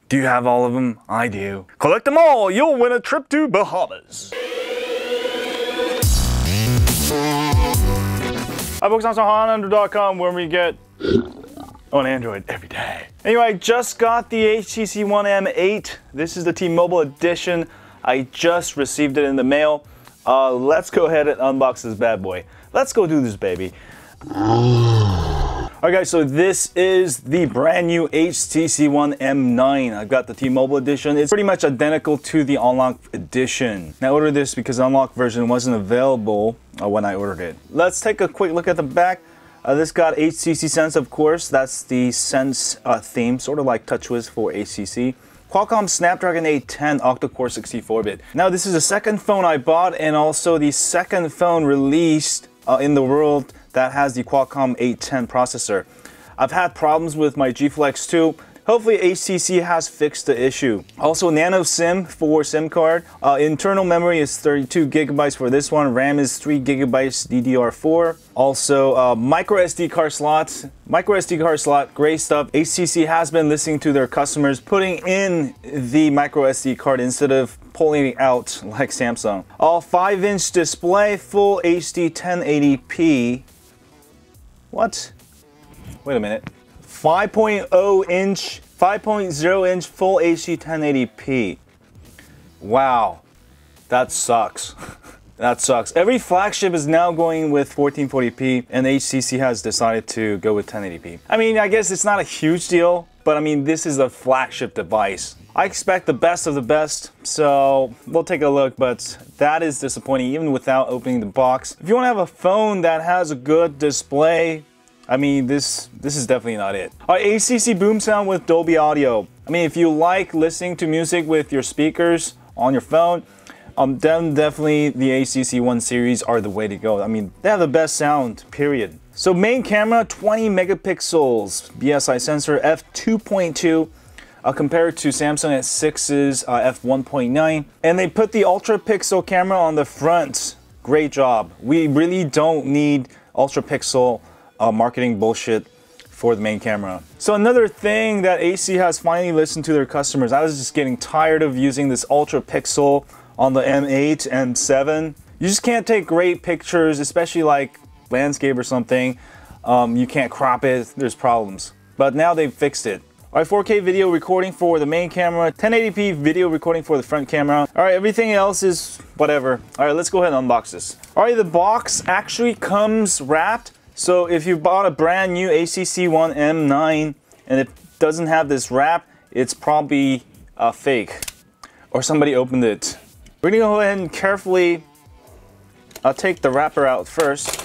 Do you have all of them? I do. Collect them all, you'll win a trip to Bahamas. Hi folks, I'm Under.com where we get on Android every day. Anyway, I just got the HTC One M9. This is the T-Mobile edition. I just received it in the mail. Let's go ahead and unbox this bad boy. Let's go do this, baby. Alright guys, so this is the brand new HTC One M9. I've got the T-Mobile edition. It's pretty much identical to the unlocked edition. Now I ordered this because the unlocked version wasn't available when I ordered it. Let's take a quick look at the back. This got HTC Sense, of course. That's the Sense theme, sort of like TouchWiz for HTC. Qualcomm Snapdragon 810 octa-core 64-bit. Now this is the second phone I bought and also the second phone released in the world that has the Qualcomm 810 processor. I've had problems with my G Flex 2. Hopefully HTC has fixed the issue. Also Nano Sim for SIM card. Internal memory is 32 gigabytes for this one. RAM is 3 gigabytes DDR4. Also micro SD card slot. Micro SD card slot, great stuff. HTC has been listening to their customers, putting in the micro SD card instead of pulling it out like Samsung. 5-inch display, full HD 1080p. What? Wait a minute. 5.0 inch full HD 1080p. Wow, that sucks. That sucks. Every flagship is now going with 1440p and HTC has decided to go with 1080p. I mean, I guess it's not a huge deal, but I mean, this is a flagship device. I expect the best of the best, so we'll take a look, but that is disappointing even without opening the box. If you want to have a phone that has a good display, I mean, this is definitely not it. HTC Boom Sound with Dolby Audio. I mean, if you like listening to music with your speakers on your phone, then definitely the HTC One series are the way to go. I mean, they have the best sound, period. So main camera, 20 megapixels, BSI sensor, f2.2. Compared to Samsung S6's f1.9. And they put the ultra pixel camera on the front. Great job. We really don't need ultra pixel marketing bullshit for the main camera. So another thing that HTC has finally listened to their customers. I was just getting tired of using this ultra pixel on the M8 and M7. You just can't take great pictures, especially like landscape or something. You can't crop it, there's problems. But now they've fixed it. Alright, 4K video recording for the main camera, 1080p video recording for the front camera. Alright, everything else is whatever. Alright, let's go ahead and unbox this. Alright, the box actually comes wrapped. So if you bought a brand new HTC One M9 and it doesn't have this wrap, it's probably fake. Or somebody opened it. We're gonna go ahead and carefully take the wrapper out first.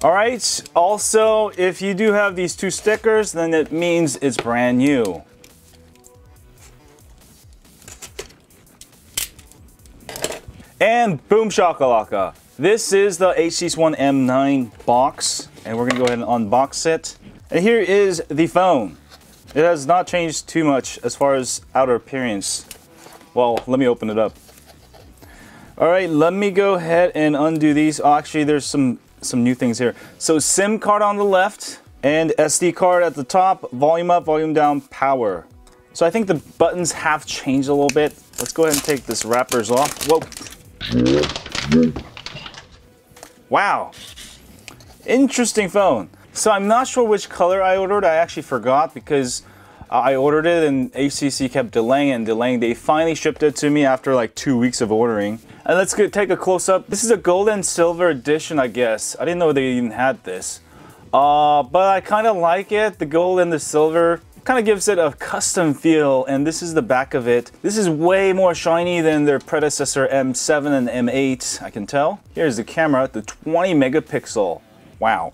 Alright, also if you do have these two stickers, then it means it's brand new. And boom shakalaka. This is the HTC One M9 box, and we're gonna go ahead and unbox it. And here is the phone. It has not changed too much as far as outer appearance. Well, let me open it up. Alright, let me go ahead and undo these. Oh, actually, there's some new things here. So SIM card on the left and SD card at the top, volume up, volume down, power. So I think the buttons have changed a little bit. Let's go ahead and take this wrappers off. Whoa. Wow. Interesting phone. So I'm not sure which color I ordered. I actually forgot because I ordered it and HTC kept delaying and delaying. They finally shipped it to me after like 2 weeks of ordering. And let's take a close-up. This is a gold and silver edition, I guess. I didn't know they even had this. But I kind of like it. The gold and the silver kind of gives it a custom feel. And this is the back of it. This is way more shiny than their predecessor M7 and M8, I can tell. Here's the camera, the 20 megapixel. Wow.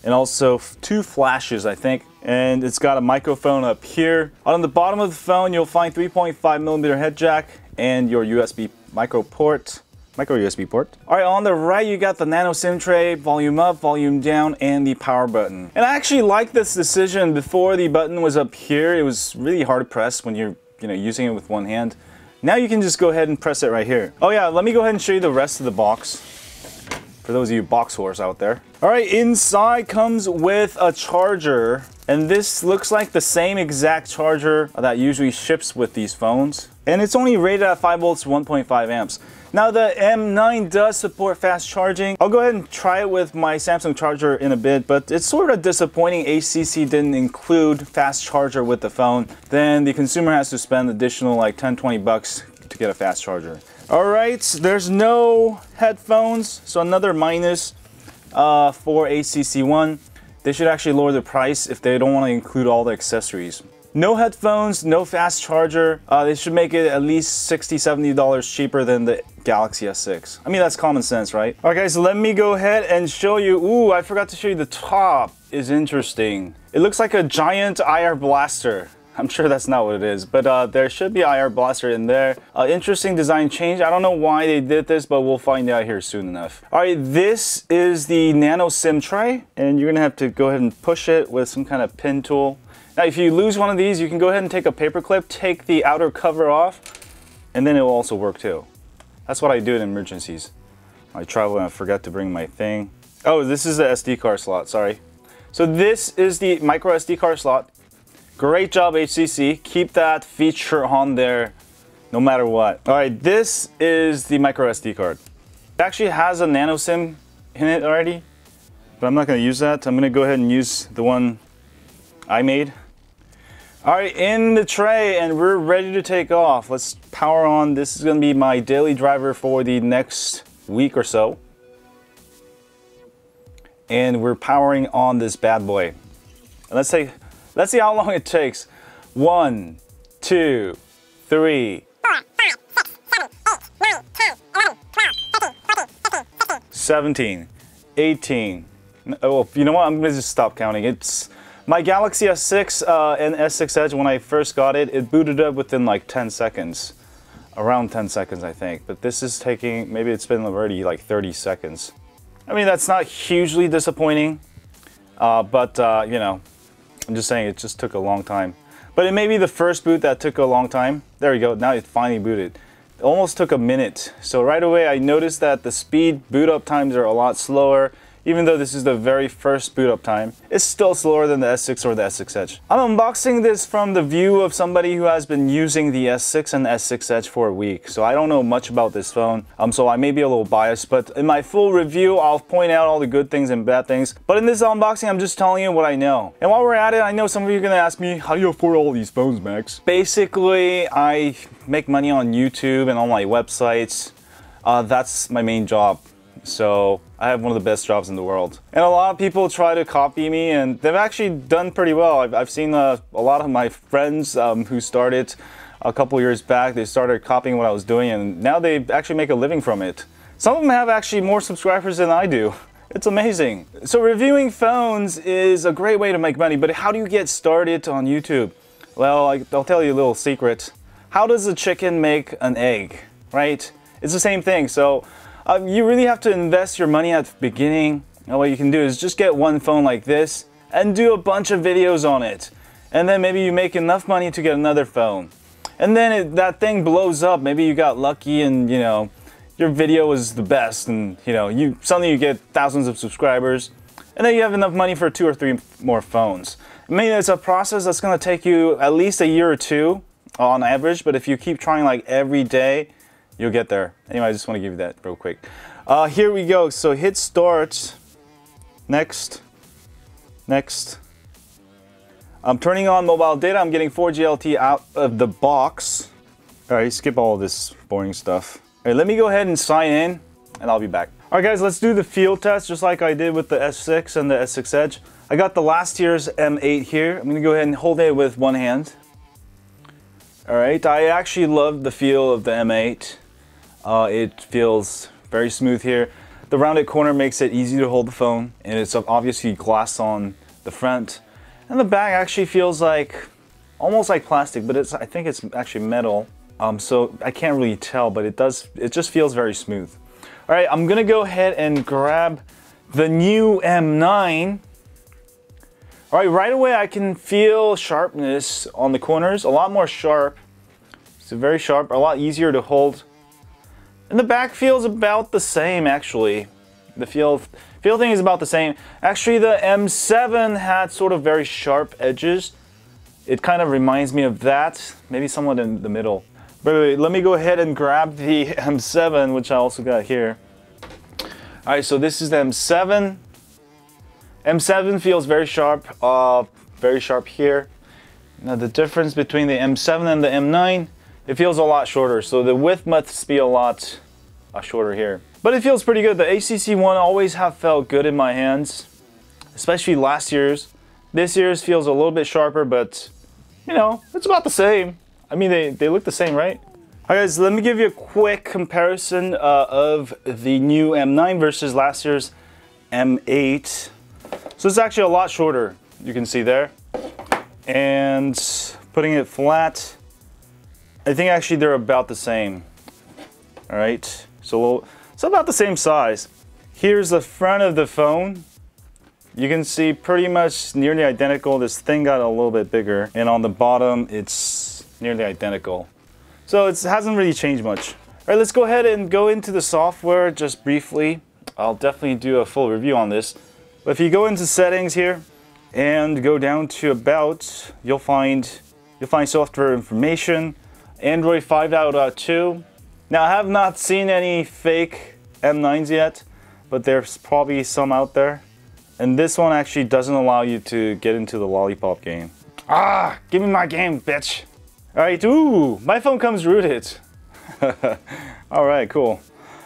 And also 2 flashes, I think. And it's got a microphone up here. On the bottom of the phone, you'll find 3.5mm head jack and your USB micro USB port. Alright, on the right you got the Nano Sim Tray, volume up, volume down, and the power button. And I actually like this decision. Before the button was up here, it was really hard to press when you're using it with one hand. Now you can just go ahead and press it right here. Oh yeah, let me go ahead and show you the rest of the box. for those of you box whores out there. All right, inside comes with a charger, and this looks like the same exact charger that usually ships with these phones. And it's only rated at 5 volts, 1.5 amps. Now the M9 does support fast charging. I'll go ahead and try it with my Samsung charger in a bit, but it's sort of disappointing HTC didn't include fast charger with the phone. Then the consumer has to spend additional like 10-20 bucks to get a fast charger. All right, there's no headphones, so another minus for HTC One. They should actually lower the price if they don't want to include all the accessories. No headphones, no fast charger. They should make it at least $60–70 cheaper than the Galaxy S6. I mean, that's common sense, right? All right, guys, let me go ahead and show you. Ooh, I forgot to show you the top. Is interesting. It looks like a giant IR blaster. I'm sure that's not what it is, but there should be IR blaster in there. Interesting design change. I don't know why they did this, but we'll find out here soon enough. All right, this is the Nano Sim Tray, and you're gonna have to go ahead and push it with some kind of pin tool. Now, if you lose one of these, you can go ahead and take a paper clip, take the outer cover off, and then it will also work too. That's what I do in emergencies. I travel and I forgot to bring my thing. Oh, this is the SD card slot, sorry. So this is the micro SD card slot. Great job, HTC. Keep that feature on there no matter what. All right, this is the micro SD card. It actually has a Nano SIM in it already, but I'm not gonna use that. I'm gonna go ahead and use the one I made. All right, in the tray, and we're ready to take off. Let's power on. This is gonna be my daily driver for the next week or so. And we're powering on this bad boy. And let's see how long it takes. 1, 2, 3, 17, 18. Oh, you know what? I'm gonna just stop counting. It's my Galaxy S6 and S6 Edge. When I first got it, it booted up within like 10 seconds, around 10 seconds, I think. But this is taking, maybe it's been already like 30 seconds. I mean, that's not hugely disappointing, but you know, I'm just saying it just took a long time. But it may be the first boot that took a long time. There we go, now it finally booted. It almost took a minute. So right away I noticed that the speed boot up times are a lot slower. Even though this is the very first boot up time, it's still slower than the S6 or the S6 Edge. I'm unboxing this from the view of somebody who has been using the S6 and S6 Edge for a week. So I don't know much about this phone, so I may be a little biased, but in my full review, I'll point out all the good things and bad things. But in this unboxing, I'm just telling you what I know. And while we're at it, I know some of you are gonna ask me, how do you afford all these phones, Max? Basically, I make money on YouTube and on my websites. That's my main job. So I have one of the best jobs in the world. And a lot of people try to copy me, and they've actually done pretty well. I've seen a lot of my friends who started a couple years back, they started copying what I was doing, and now they actually make a living from it. Some of them have actually more subscribers than I do. It's amazing. So reviewing phones is a great way to make money, but how do you get started on YouTube? Well, I'll tell you a little secret. How does a chicken make an egg, right? It's the same thing. So you really have to invest your money at the beginning. And what you can do is just get one phone like this and do a bunch of videos on it. And then maybe you make enough money to get another phone. And then that thing blows up. Maybe you got lucky and, you know, your video was the best, and, you know, suddenly you get thousands of subscribers. And then you have enough money for 2 or 3 more phones. I mean, it's a process that's going to take you at least a year or 2 on average. But if you keep trying like every day, you'll get there. Anyway, I just want to give you that real quick. Here we go. So hit start. Next. Next. I'm turning on mobile data. I'm getting 4G LTE out of the box. All right, skip all this boring stuff. All right, let me go ahead and sign in, and I'll be back. All right, guys, let's do the field test just like I did with the S6 and the S6 Edge. I got the last year's M8 here. I'm going to go ahead and hold it with one hand. All right, I actually love the feel of the M8. It feels very smooth here. The rounded corner makes it easy to hold the phone, and it's obviously glass on the front. And the back actually feels like, almost like plastic, but I think it's actually metal. So I can't really tell, but it just feels very smooth. All right, I'm gonna go ahead and grab the new M9. All right, right away I can feel sharpness on the corners, a lot more sharp. It's very sharp, a lot easier to hold. And the back feels about the same, actually. The feel thing is about the same. Actually, the M7 had sort of very sharp edges. It kind of reminds me of that, maybe somewhat in the middle. But wait, let me go ahead and grab the M7, which I also got here. All right, so this is the M7. M7 feels very sharp here. Now the difference between the M7 and the M9, it feels a lot shorter. So the width must be a lot shorter here. But it feels pretty good. The HTC One always have felt good in my hands, especially last year's. This year's feels a little bit sharper, but you know, it's about the same. I mean, they look the same, right? All right, guys, let me give you a quick comparison of the new M9 versus last year's M8. So it's actually a lot shorter, you can see there. And putting it flat, I think actually they're about the same. All right, so it's about the same size. Here's the front of the phone. You can see pretty much nearly identical. This thing got a little bit bigger, and on the bottom it's nearly identical. So it hasn't really changed much. All right, let's go ahead and go into the software just briefly. I'll definitely do a full review on this. But if you go into settings here and go down to about, you'll find software information, Android 5.2. Now I have not seen any fake M9s yet, but there's probably some out there. And this one actually doesn't allow you to get into the lollipop game. Ah, give me my game, bitch. All right, ooh, my phone comes rooted. All right, cool.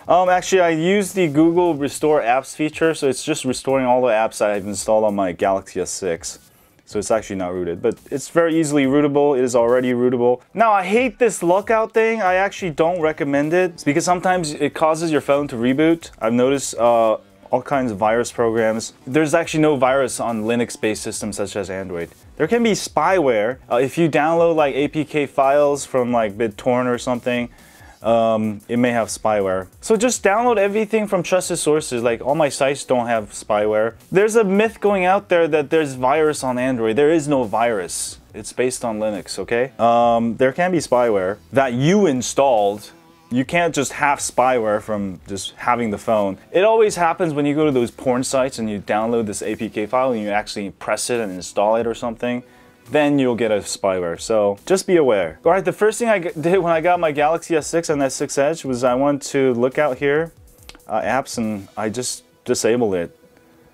Actually, I use the Google Restore Apps feature, so it's just restoring all the apps that I've installed on my Galaxy S6. So it's actually not rooted, but it's very easily rootable. It is already rootable. Now, I hate this lookout thing. I actually don't recommend it. It's because sometimes it causes your phone to reboot. I've noticed all kinds of virus programs. There's actually no virus on Linux-based systems such as Android. There can be spyware. If you download like APK files from like BitTorrent or something, it may have spyware. So just download everything from trusted sources. Like all my sites don't have spyware. There's a myth going out there that there's virus on Android. There is no virus. It's based on Linux, okay? There can be spyware that you installed. You can't just have spyware from just having the phone. It always happens when you go to those porn sites and you download this APK file and you actually press it and install it or something, then you'll get a spyware. So just be aware. All right, the first thing I did when I got my Galaxy S6 and S6 Edge was I went to look out here, apps, and I just disabled it.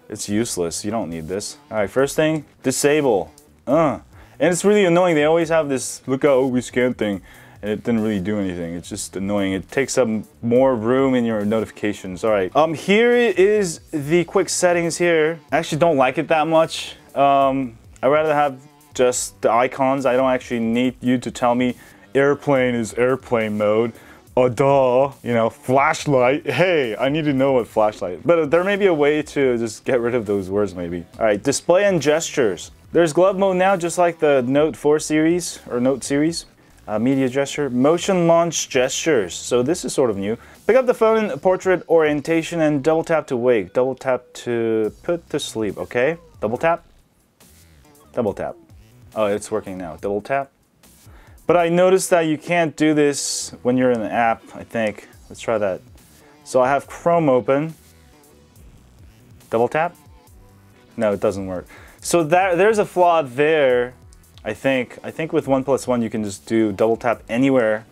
It's useless. You don't need this. All right, first thing, disable. And it's really annoying. They always have this look out, we scan thing. And it didn't really do anything. It's just annoying. It takes up more room in your notifications. All right. Here is the quick settings here. I actually don't like it that much. I'd rather have just the icons. I don't actually need you to tell me airplane is airplane mode. Duh. You know, flashlight. Hey, I need to know what flashlight. But there may be a way to just get rid of those words maybe. All right, display and gestures. There's glove mode now, just like the Note 4 series or Note series. Media gesture, motion launch gestures. So this is sort of new. Pick up the phone in portrait orientation and double tap to wake. Double tap to put to sleep, okay? Double tap. Double tap. Oh, it's working now. Double tap. But I noticed that you can't do this when you're in an app, I think. Let's try that. So I have Chrome open. Double tap. No, it doesn't work. So there's a flaw there. I think with OnePlus One you can just do double tap anywhere,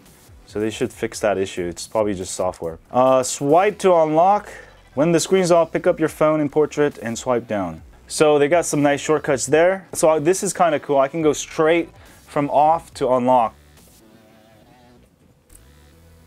so they should fix that issue. It's probably just software. Swipe to unlock. When the screen's off, pick up your phone in portrait and swipe down. So they got some nice shortcuts there. So this is kind of cool. I can go straight from off to unlock.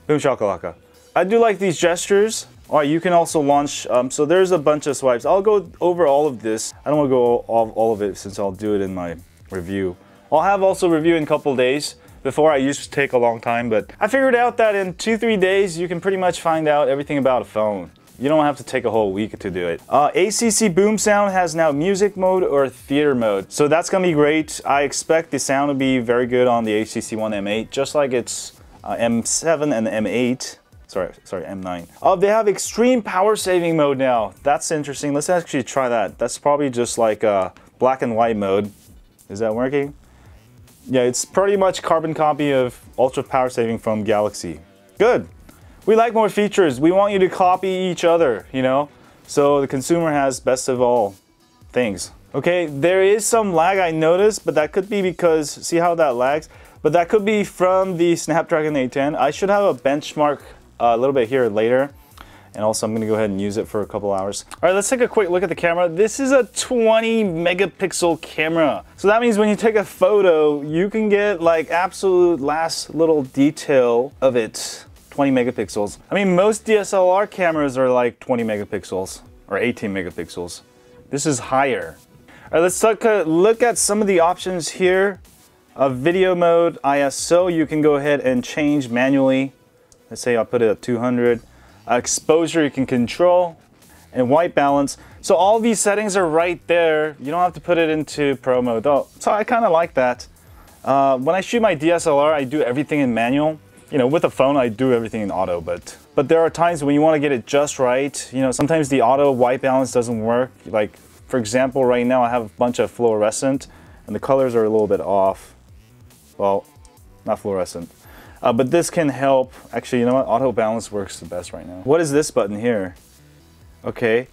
Boom shakalaka. I do like these gestures. All right, you can also launch. So there's a bunch of swipes. I'll go over all of this. I don't want to go all of it since I'll do it in my review. I'll have also review in a couple days. Before I used to take a long time, but I figured out that in 2-3 days you can pretty much find out everything about a phone. You don't have to take a whole week to do it. ACC boom sound has now music mode or theater mode. So that's gonna be great. I expect the sound to be very good on the HTC One M8, just like it's M7 and M8. Sorry, M9. They have extreme power saving mode now. That's interesting. Let's actually try that. That's probably just like black and white mode. Is that working? Yeah, it's pretty much carbon copy of ultra power saving from Galaxy. Good. We like more features. We want you to copy each other, you know? So the consumer has best of all things. Okay, there is some lag I noticed, but that could be because, see how that lags? But that could be from the Snapdragon 810. I should have a benchmark a little bit here later. And also I'm gonna go ahead and use it for a couple hours. All right, let's take a quick look at the camera. This is a 20 megapixel camera. So that means when you take a photo, you can get like absolute last little detail of it. 20 megapixels. I mean, most DSLR cameras are like 20 megapixels or 18 megapixels. This is higher. All right, let's take a look at some of the options here. Video mode, ISO, you can go ahead and change manually. Let's say I'll put it at 200. Exposure you can control, and white balance. So all these settings are right there. You don't have to put it into pro mode though. So I kind of like that. When I shoot my DSLR, I do everything in manual. You know, with a phone, I do everything in auto, but there are times when you want to get it just right. You know, sometimes the auto white balance doesn't work. Like, for example, right now I have a bunch of fluorescent and the colors are a little bit off. Well, not fluorescent. But this can help. Actually, you know what? Auto balance works the best right now. What is this button here? Okay.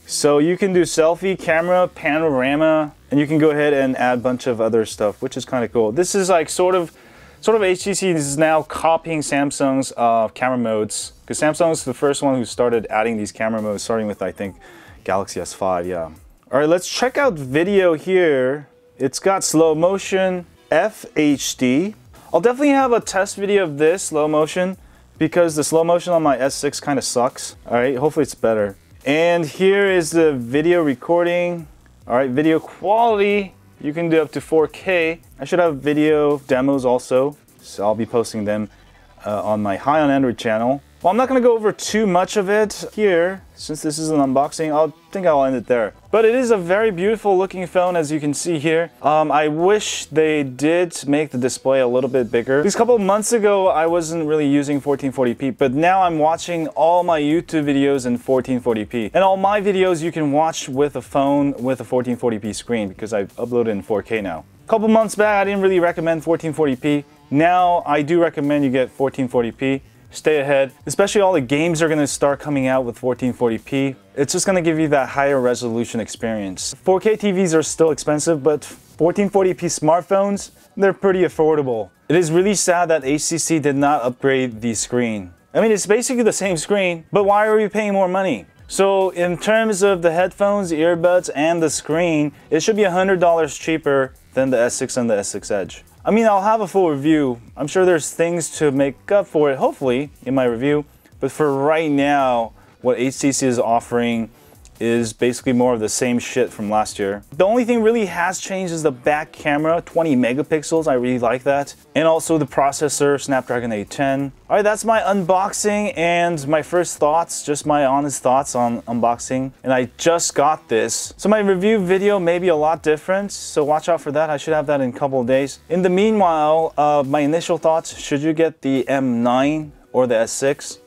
So you can do selfie, camera, panorama, and you can go ahead and add a bunch of other stuff, which is kind of cool. This is like sort of HTC is now copying Samsung's camera modes, because Samsung is the first one who started adding these camera modes, starting with, I think, Galaxy S5, yeah. All right, let's check out video here. It's got slow motion, FHD. I'll definitely have a test video of this slow motion because the slow motion on my S6 kind of sucks. All right, hopefully it's better. And here is the video recording. All right, video quality, you can do up to 4K. I should have video demos also, so I'll be posting them on my High on Android channel. Well, I'm not going to go over too much of it here, since this is an unboxing. I think I'll end it there. But it is a very beautiful looking phone, as you can see here. I wish they did make the display a little bit bigger. Because a couple of months ago, I wasn't really using 1440p, but now I'm watching all my YouTube videos in 1440p. And all my videos you can watch with a phone with a 1440p screen, because I've uploaded in 4K now. A couple months back, I didn't really recommend 1440p. Now, I do recommend you get 1440p. Stay ahead, especially all the games are going to start coming out with 1440p. It's just going to give you that higher resolution experience. 4K TVs are still expensive, but 1440p smartphones, they're pretty affordable. It is really sad that HTC did not upgrade the screen. I mean, it's basically the same screen, but why are we paying more money? So in terms of the headphones, the earbuds, and the screen, it should be $100 cheaper than the S6 and the S6 Edge. I mean, I'll have a full review. I'm sure there's things to make up for it, hopefully, in my review. But for right now, what HTC is offering is basically more of the same shit from last year. The only thing really has changed is the back camera, 20 megapixels, I really like that. And also the processor, Snapdragon 810. All right, that's my unboxing and my first thoughts, just my honest thoughts on unboxing. And I just got this. So my review video may be a lot different, so watch out for that. I should have that in a couple of days. In the meanwhile, my initial thoughts, should you get the M9 or the S6?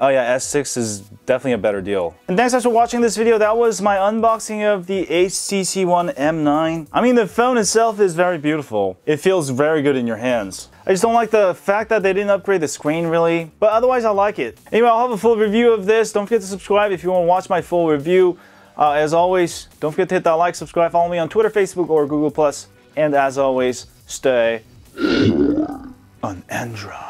Oh yeah, S6 is definitely a better deal. And thanks guys for watching this video. That was my unboxing of the HTC One M9. I mean, the phone itself is very beautiful. It feels very good in your hands. I just don't like the fact that they didn't upgrade the screen really, but otherwise I like it. Anyway, I'll have a full review of this. Don't forget to subscribe if you want to watch my full review. As always, don't forget to hit that like, subscribe, follow me on Twitter, Facebook, or Google+. And as always, stay on Android.